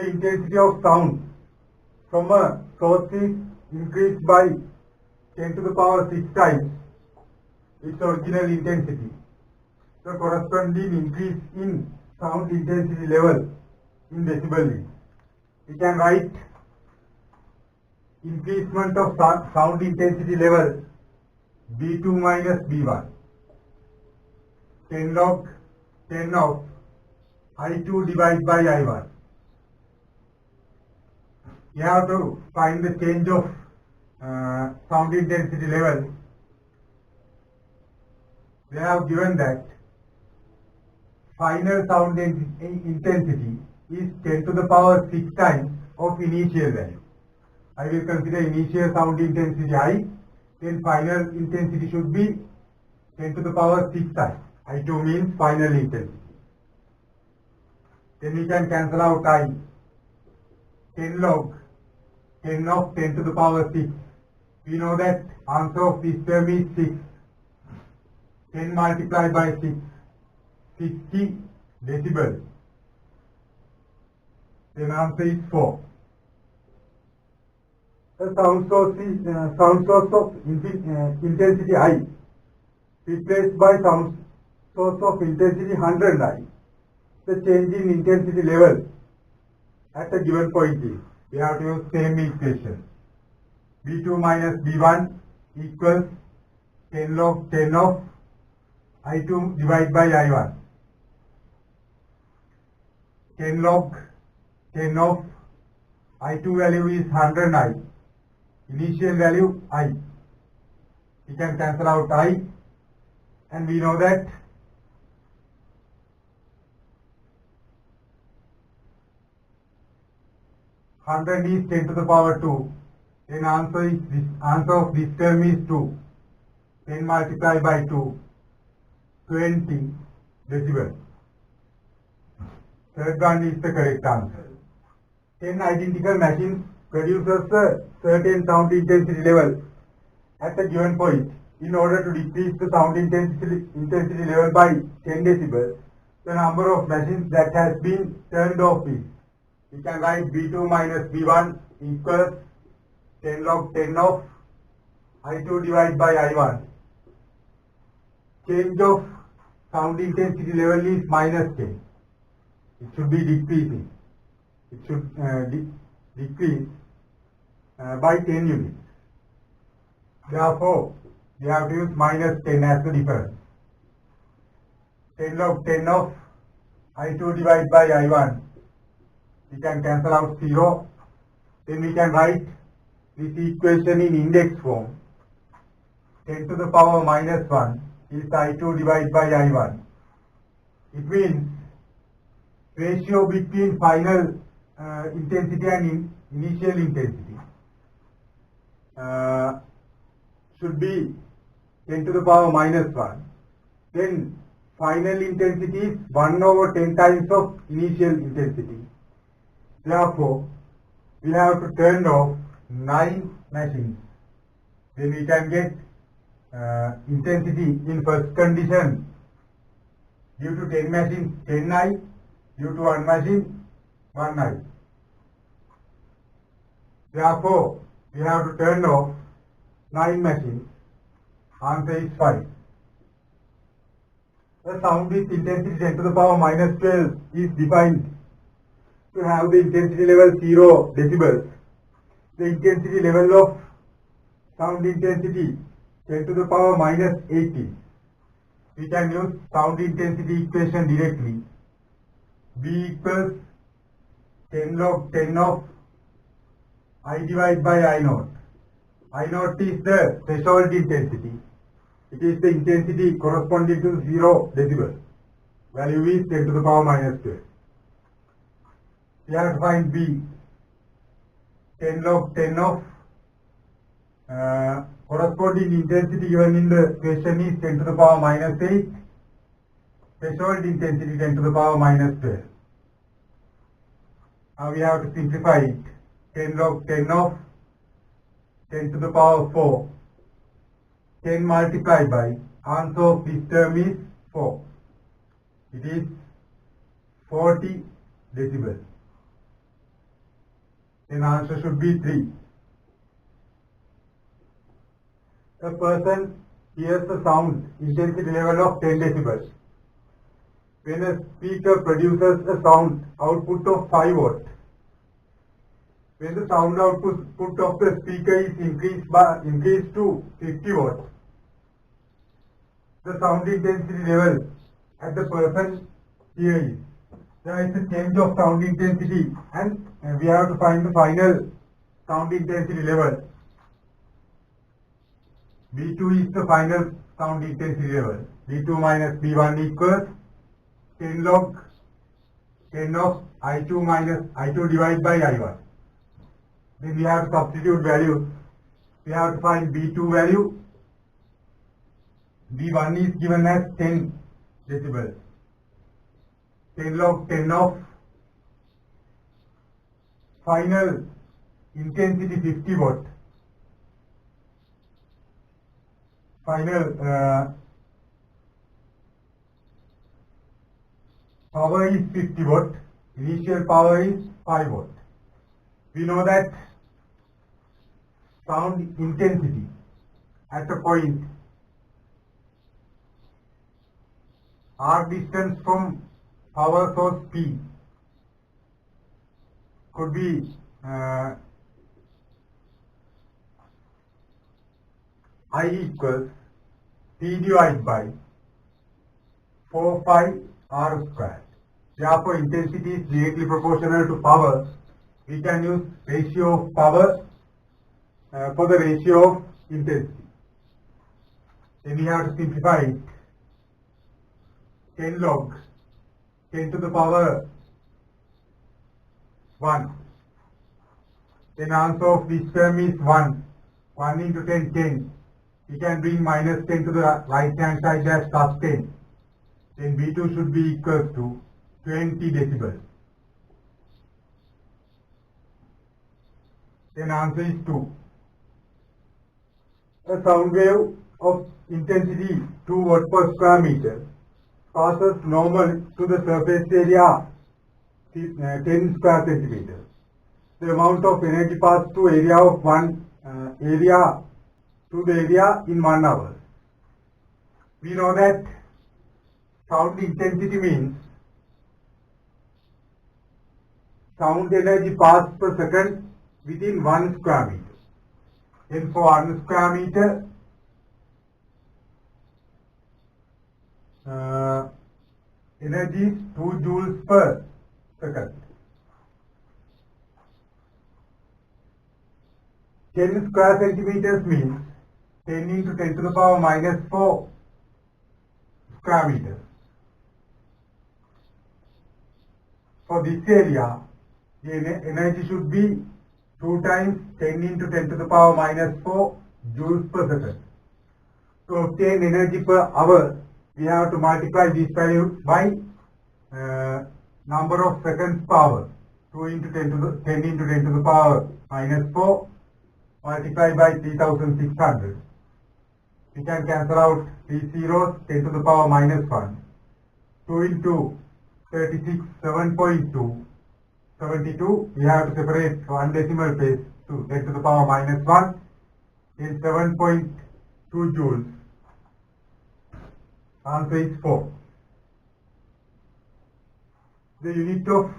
the intensity of sound from a source is increased by 10 to the power 6 times its original intensity. The corresponding increase in sound intensity level in decibel units. We can write increasement of sound intensity level B2 minus B1 10 log 10 of I2 divided by I1. You have to find the change of sound intensity level. They have given that final sound intensity is 10 to the power 6 times of initial value. I will consider initial sound intensity high, then final intensity should be 10 to the power 6 times. I2 means final intensity. Then we can cancel out I. 10 log 10 of 10 to the power 6. We know that answer of this term is 6. 10 multiplied by 6, 60 decibel. Then answer is 4. The sound source of intensity I replaced by sound source of intensity 100 I. The change in intensity level at a given point is, we have to use same equation. B2 minus B1 equals 10 log 10 of I2 divided by I1. 10 log 10 of I2 value is 100 I. Initial value I. We can cancel out I, and we know that hundred is 10 to the power 2. Then answer of this term is 2. 10 multiplied by 2, 20 decibel. Third one is the correct answer. 10 identical machines produces a certain sound intensity level at a given point. In order to decrease the sound intensity level by 10 decibels, the number of machines that has been turned off is, we can write B2 minus B1 equals 10 log 10 of I2 divided by I1. Change of sound intensity level is minus 10. It should be decreasing. It should decrease by 10 units. Therefore, we have to use minus 10 as the difference. 10 log 10 of I2 divided by I1. We can cancel out 0. Then we can write this equation in index form. 10 to the power minus 1 is I2 divided by I1. It means ratio between final intensity and initial intensity should be 10 to the power minus 1. Then final intensity is 1 over 10 times of initial intensity. Therefore, we have to turn off 9 machines. Then we can get intensity in first condition. Due to 10 machines, 10 I. Due to 1 machine, 1 I. Therefore, we have to turn off 9 machines. Answer is 5. The sound with intensity 10 to the power minus 12 is defined to have the intensity level 0 decibels. The intensity level of sound intensity 10 to the power minus 18. We can use sound intensity equation directly. B equals 10 log 10 of I divided by I naught. I naught is the threshold intensity. It is the intensity corresponding to 0 decibel. Value is 10 to the power minus 12. We have to find B. 10 log 10 of corresponding intensity given in the question is 10 to the power minus 8. Threshold intensity 10 to the power minus 12. Now we have to simplify it. 10 log 10 of 10 to the power 4. 10 multiplied by answer of this term is 4. It is 40 decibels. Then answer should be 3. A person hears the sound intensity level of 10 decibels. When a speaker produces a sound output of 5 watt, when the sound output of the speaker is increased to 50 watt, the sound intensity level at the person here is. There is a change of sound intensity, and we have to find the final sound intensity level. B2 is the final sound intensity level. B2 minus B1 equals 10 log 10 of I2 minus I2 divided by I1. Then we have to substitute values. We have to find B2 value. B1 is given as 10 decibels. 10 log 10 of final intensity 50 watt. Final power is 50 watt. Initial power is 5 watt. We know that sound intensity at a point r distance from power source P could be I equals P divided by 4 pi r squared. Therefore, intensity is directly proportional to power. We can use ratio of power for the ratio of intensity. Then we have to simplify it. 10 log 10 to the power 1. Then answer of this term is 1. 1 into 10, 10. We can bring minus 10 to the right hand side as plus 10. Then B2 should be equal to 20 decibels. Then answer is 2. A sound wave of intensity 2 watt per square meter passes normal to the surface area 10 square centimeters. The amount of energy passed to area of the area in 1 hour. We know that sound intensity means sound energy passed per second within 1 square meter. Then for 1 square meter, energy is 2 joules per second. 10 square centimeters means 10 into 10 to the power minus 4 square meters. For this area, the energy should be 2 times 10 into 10 to the power minus 4 joules per second. To obtain energy per hour, we have to multiply this value by number of seconds per hour. 2 into 10 into 10 to the power minus 4 multiplied by 3600. We can cancel out 3 zeros, 10 to the power minus 1. 2 into 36, 7.2. 72, we have to separate 1 decimal place to 10 to the power minus 1 is 7.2 joules. Answer is 4. The unit of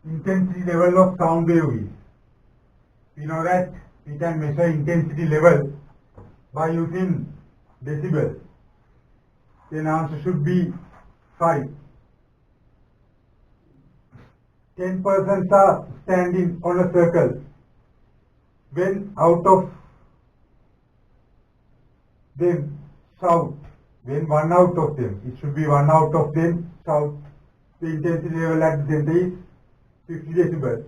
intensity level of sound wave is. We know that we can measure intensity level by using decibels. Then answer should be 5. 10 persons are standing on a circle. When out of them shout, when one out of them, it should be one out of them shout, the intensity level at the center is 50 decibels.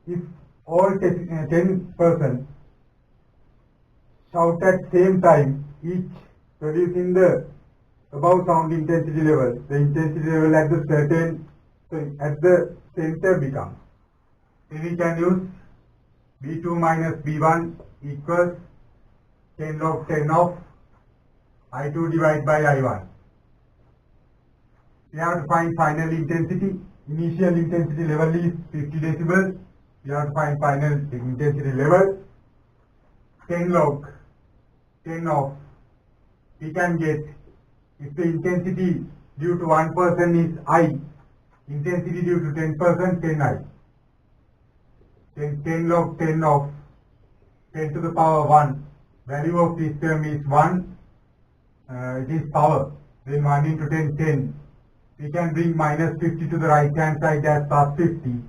If all 10 persons shout at same time, each producing the above sound intensity level, the intensity level at the center becomes. Then we can use B2 minus B1 equals 10 log 10 of I2 divided by I1. We have to find final intensity. Initial intensity level is 50 decibels. we have to find final intensity level. 10 log 10 of, we can get, if the intensity due to 1% is I, intensity due to 10%, 10I. Then 10 log 10 of 10 to the power 1, value of this term is 1, it is power, then 1 into 10, 10. We can bring minus 50 to the right hand side as plus 50.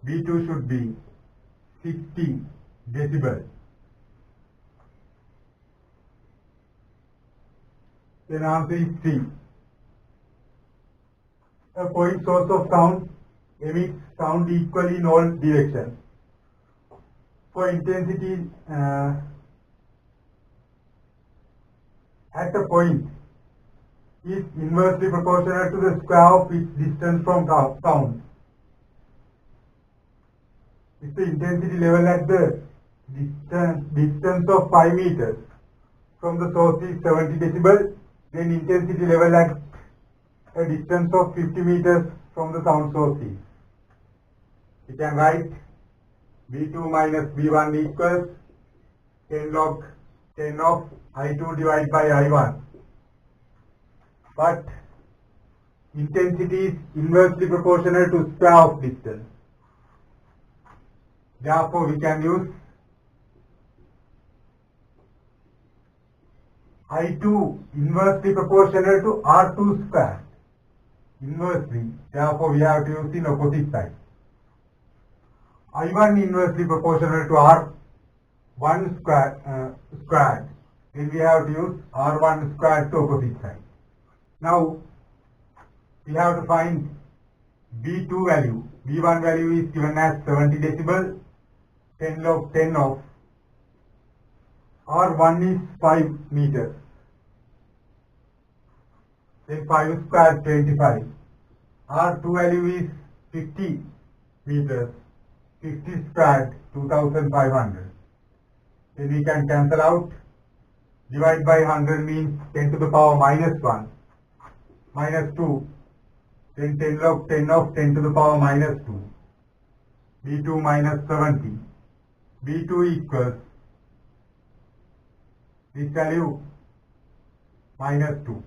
B2 should be 60 decibel. Then answer is 3. A point source of sound emits sound equally in all directions. For intensity at a point is inversely proportional to the square of its distance from sound. If the intensity level at the distance of 5 meters from the source is 70 decibel, then intensity level at a distance of 50 meters from the sound source is. We can write B2 minus B1 equals 10 log 10 of I2 divided by I1. But intensity is inversely proportional to square of distance. Therefore, we can use I2 inversely proportional to R2 square. Inversely, therefore we have to use in opposite side. I1 inversely proportional to R1 squared. Then we have to use R1 squared to opposite side. Now, we have to find B2 value. B1 value is given as 70 decibel, 10 log 10 of. R1 is 5 meters. Then 5 squared 25. R2 value is 50 meters. 50 squared 2500. Then we can cancel out. Divide by 100 means 10 to the power minus 1. Minus 2. Then 10 log 10 of 10 to the power minus 2. B2 minus 70. B2 equals this value minus 2.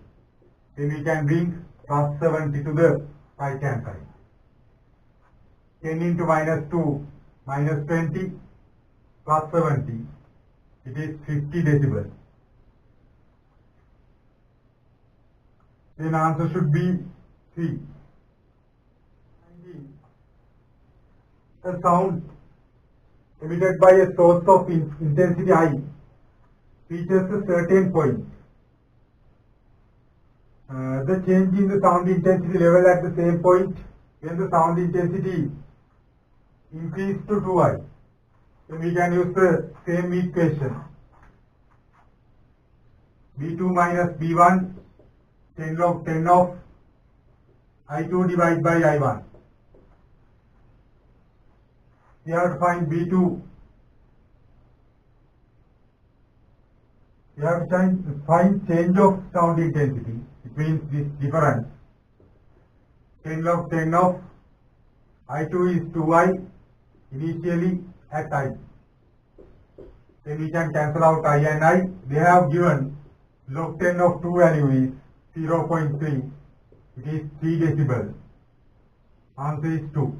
Then we can bring plus 70 to the right hand side. 10 into minus 2 minus 20 plus 70. It is 50 decibel. Then answer should be 3. A sound emitted by a source of intensity I reaches a certain point. The change in the sound intensity level at the same point when the sound intensity increased to 2I. Then we can use the same equation. B2 minus B1 10 log 10 of I2 divided by I1. We have to find B2. We have to find change of sound intensity. It means this difference. 10 log 10 of I2 is 2I initially at I. Then we can cancel out I and I. They have given log 10 of 2 value is 0.3. It is 3 decibel. Answer is 2.